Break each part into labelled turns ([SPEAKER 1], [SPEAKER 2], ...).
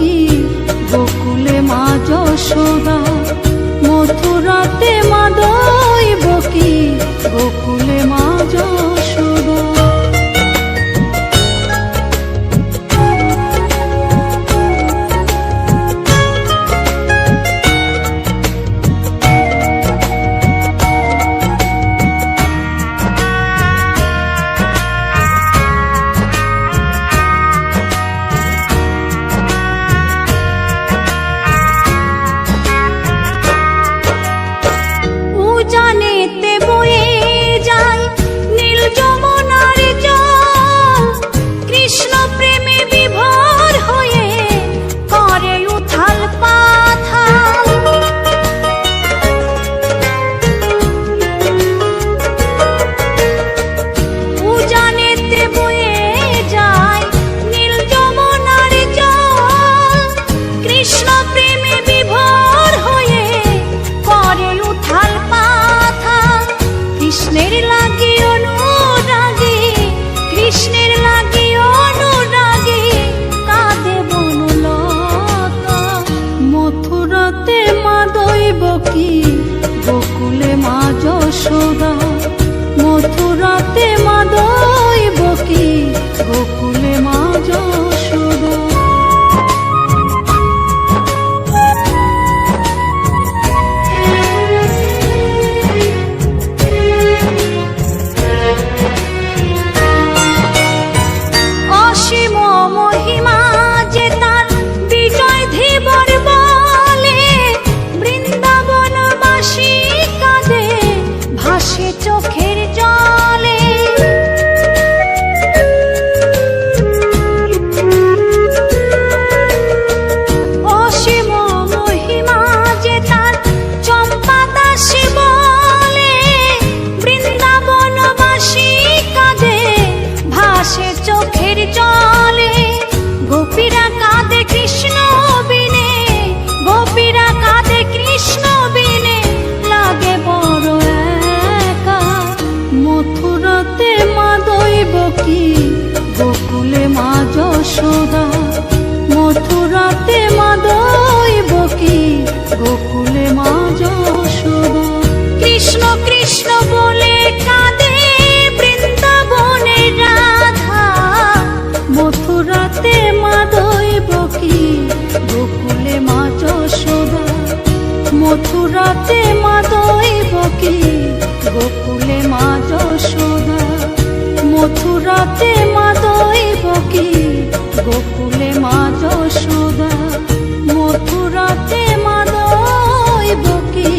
[SPEAKER 1] বকি গোকুলে মা যশোদা, মথুরাতে মা দৈবকী গোকুলে মা যশোদা। জানেতে বয়ে যায় নীল যমুনার জল, কৃষ্ণ প্রেমে বিভোর হয়ে করে উথাল পাথাল। জানেতে বয়ে যায় নীল যমুনার জল, কৃষ্ণ প্রেমে বিভোর হয়ে করে উথাল পাথাল। কৃষ্ণের লাগি অনুরাগী, কৃষ্ণের লাগি অনুরাগী কাঁদে বনলতা, মথুরাতে মা দৈবকী গোকুলে মা যশোদা, মথুরাতে মা দৈবকী গোকুলে মা যশোদা। অসীম মহিমা যে তার বিজয় ধীবর বলে, বৃন্দাবনবাসী কাঁদে ভাসে চোখের জলে। অসীম মহিমা যে তার চম্পা দাসী বলে, বৃন্দাবনবাসী কাঁদে ভাসে চোখের জলে। গোপীরা কাঁদে কৃষ্ণ বিনে, গোপীরা কাঁদে কৃষ্ণ বিনে লাগে বড় একা, মথুরাতে মা দৈবকী গোকুলে মা যশোদা, মথুরাতে মা দৈবকী গোকুলে মা যশোদা। কৃষ্ণ কৃষ্ণ বলে কাঁদে বৃন্দাবনের রাধা, মথুরাতে মা দৈবকী গোকুলে মা যশোদা, মথুরাতে মা দৈবকী গোকুলে মা যশোদা, মথুরাতে মা দৈবকী গোকুলে মা যশোদা, মথুরাতে মা দৈবকী।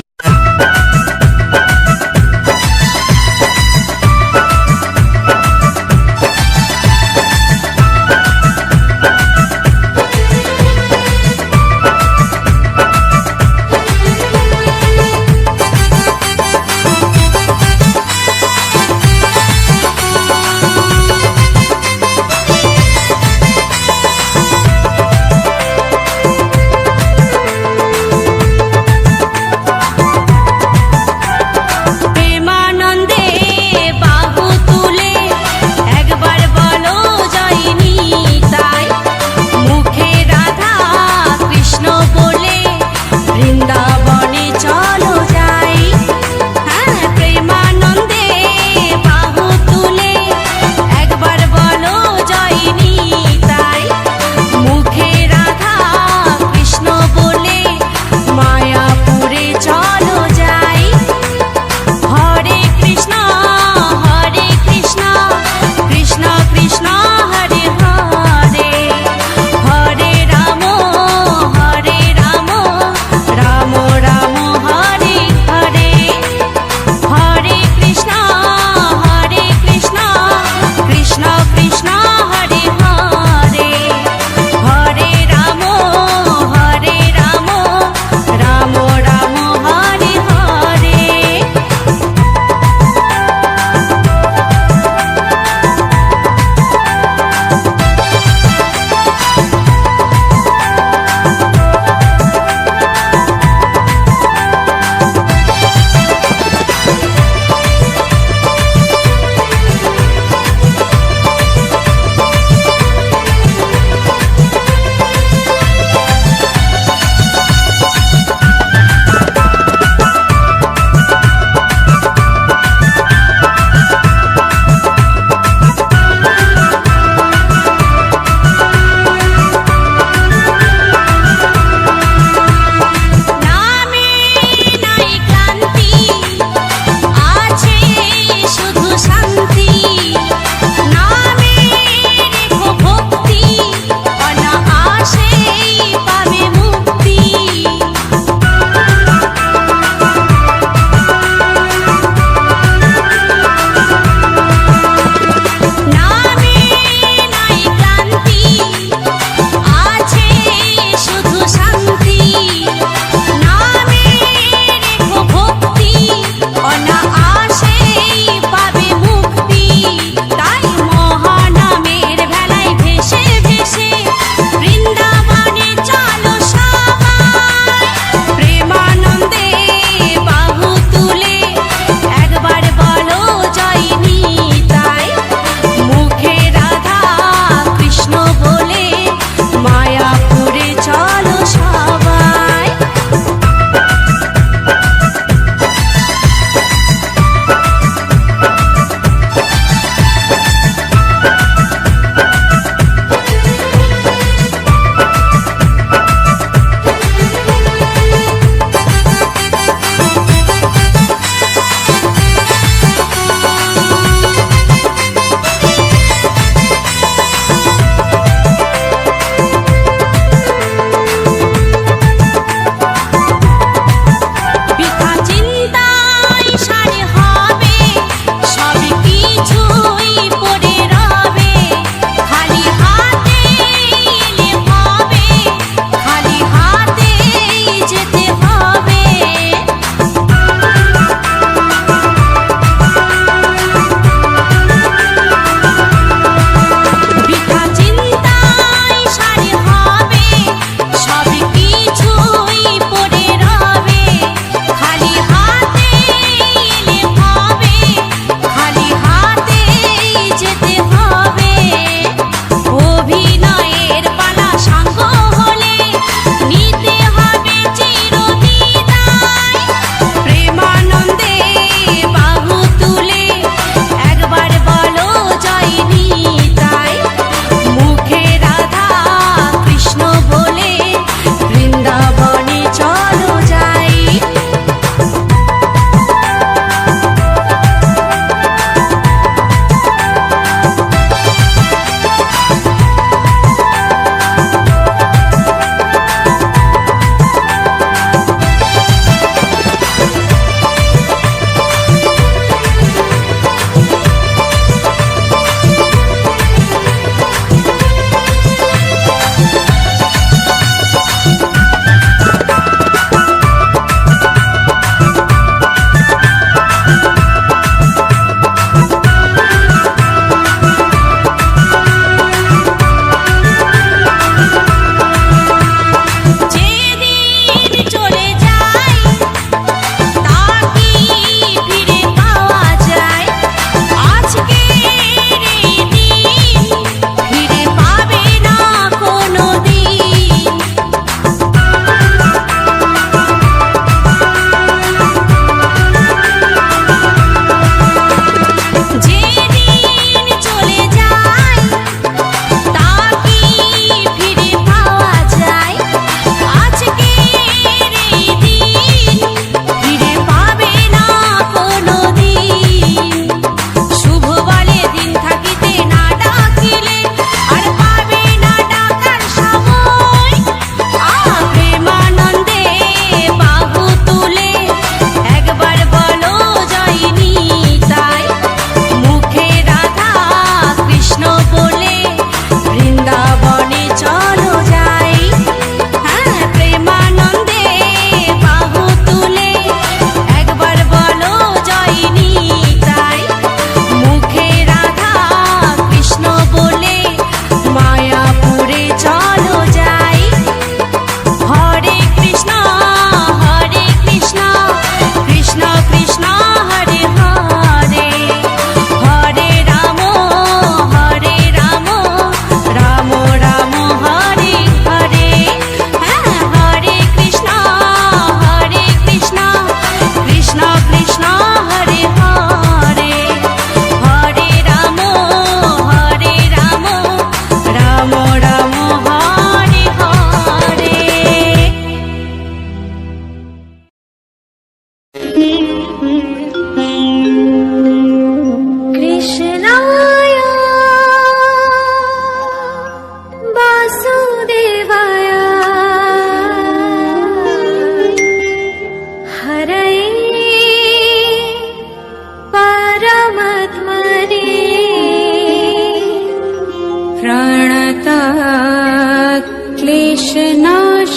[SPEAKER 1] प्रणतात् क्लेशनाशाय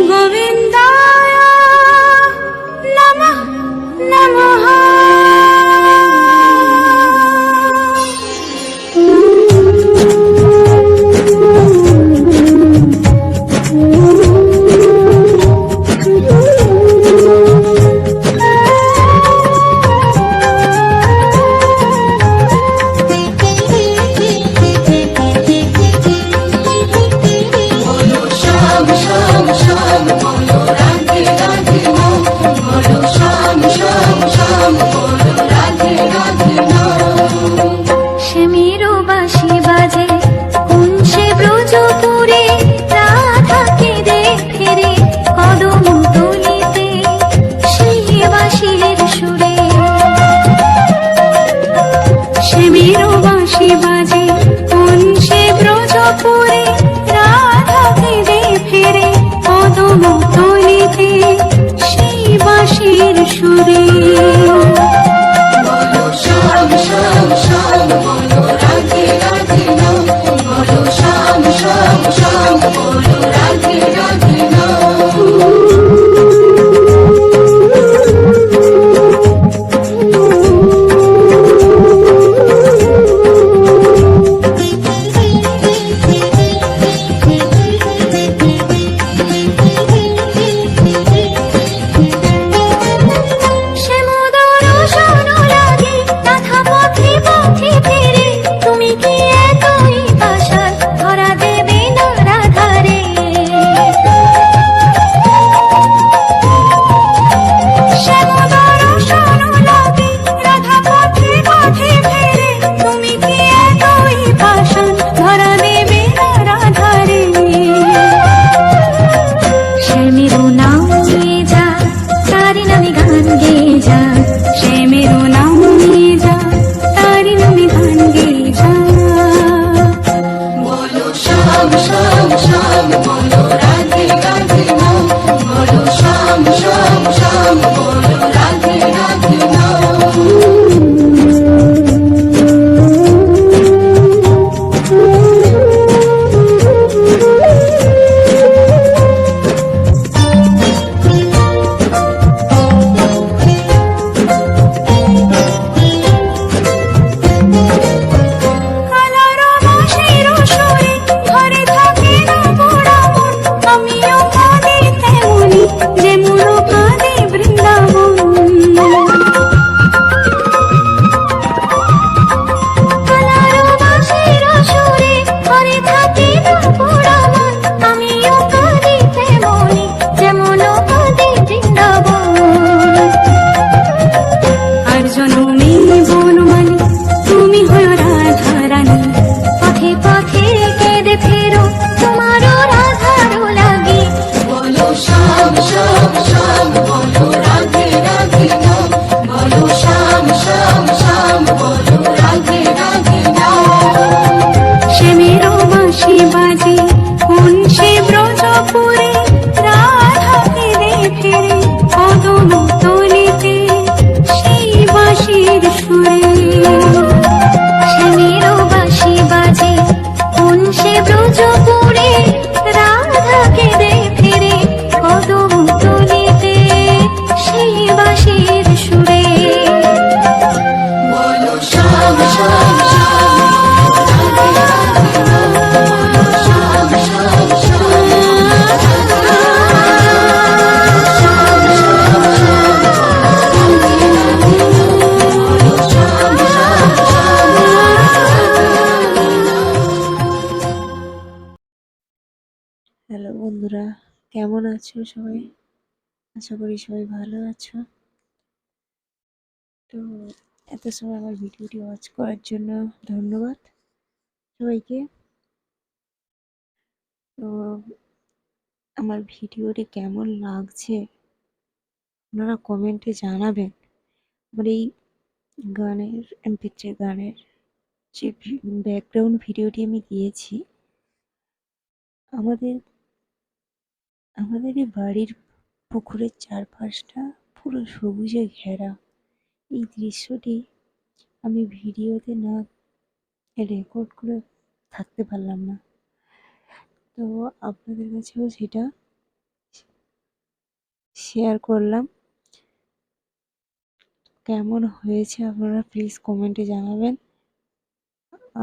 [SPEAKER 1] गोविन्दाय नमः नमः।
[SPEAKER 2] হ্যালো বন্ধুরা, কেমন আছো সবাই? আশা করি সবাই ভালো আছো। তো এত সময় আমার ভিডিওটি ওয়াচ করার জন্য ধন্যবাদ সবাইকে। তো আমার ভিডিওটি কেমন লাগছে আপনারা কমেন্টে জানাবেন। আমার এই গানের MP3 গানের যে ব্যাকগ্রাউন্ড ভিডিওটি আমি দিয়েছি, আমাদের আমাদের এই বাড়ির পুকুরের চারপাশটা পুরো সবুজে ঘেরা। এই দৃশ্যটি আমি ভিডিওতে না রেকর্ড করে থাকতে পারলাম না, তো আপনাদের কাছেও সেটা শেয়ার করলাম। কেমন হয়েছে আপনারা প্লিজ কমেন্টে জানাবেন।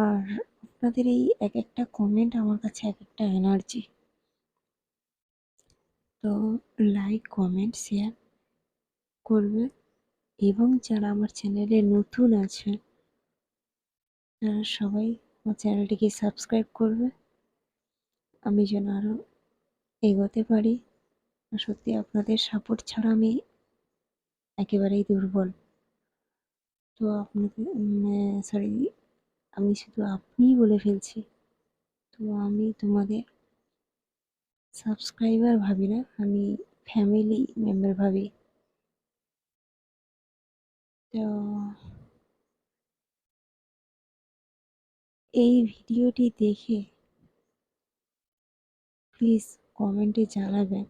[SPEAKER 2] আর আপনাদের এই এক একটা কমেন্ট আমার কাছে এক একটা এনার্জি। তো লাইক কমেন্ট শেয়ার করবে, এবং যারা আমার চ্যানেলে নতুন আছে তারা সবাই আমার চ্যানেলটিকে সাবস্ক্রাইব করবে, আমি যেন আরও এগোতে পারি। আর সত্যি আপনাদের সাপোর্ট ছাড়া আমি একেবারেই দুর্বল। তো আপনাদের সরি, আমি শুধু আপনিই বলে ফেলছি। তো আমি তোমাদের সাবস্ক্রাইবার ভাবি না, আমি ফ্যামিলি মেম্বার ভাবি। তো এই ভিডিওটি দেখে প্লিজ কমেন্টে জানাবেন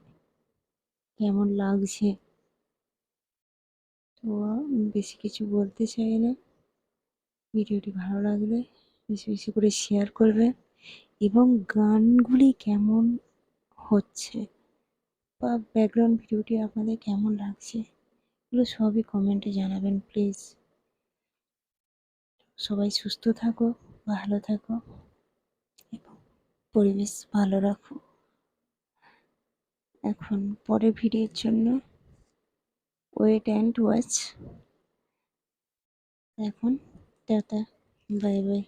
[SPEAKER 2] কেমন লাগছে। তো বেশি কিছু বলতে চাই না, ভিডিওটি ভালো লাগলে বেশি বেশি করে শেয়ার করবেন, এবং গানগুলি কেমন হচ্ছে বা ব্যাকগ্রাউন্ড ভিডিওটি আপনাদের কেমন লাগছে এগুলো সবই কমেন্টে জানাবেন প্লিজ। সবাই সুস্থ থাকো, ভালো থাকো এবং পরিবেশ ভালো রাখো। এখন পরের ভিডিওর জন্য ওয়েট অ্যান্ড ওয়াচ। এখন টাটা, বাই বাই।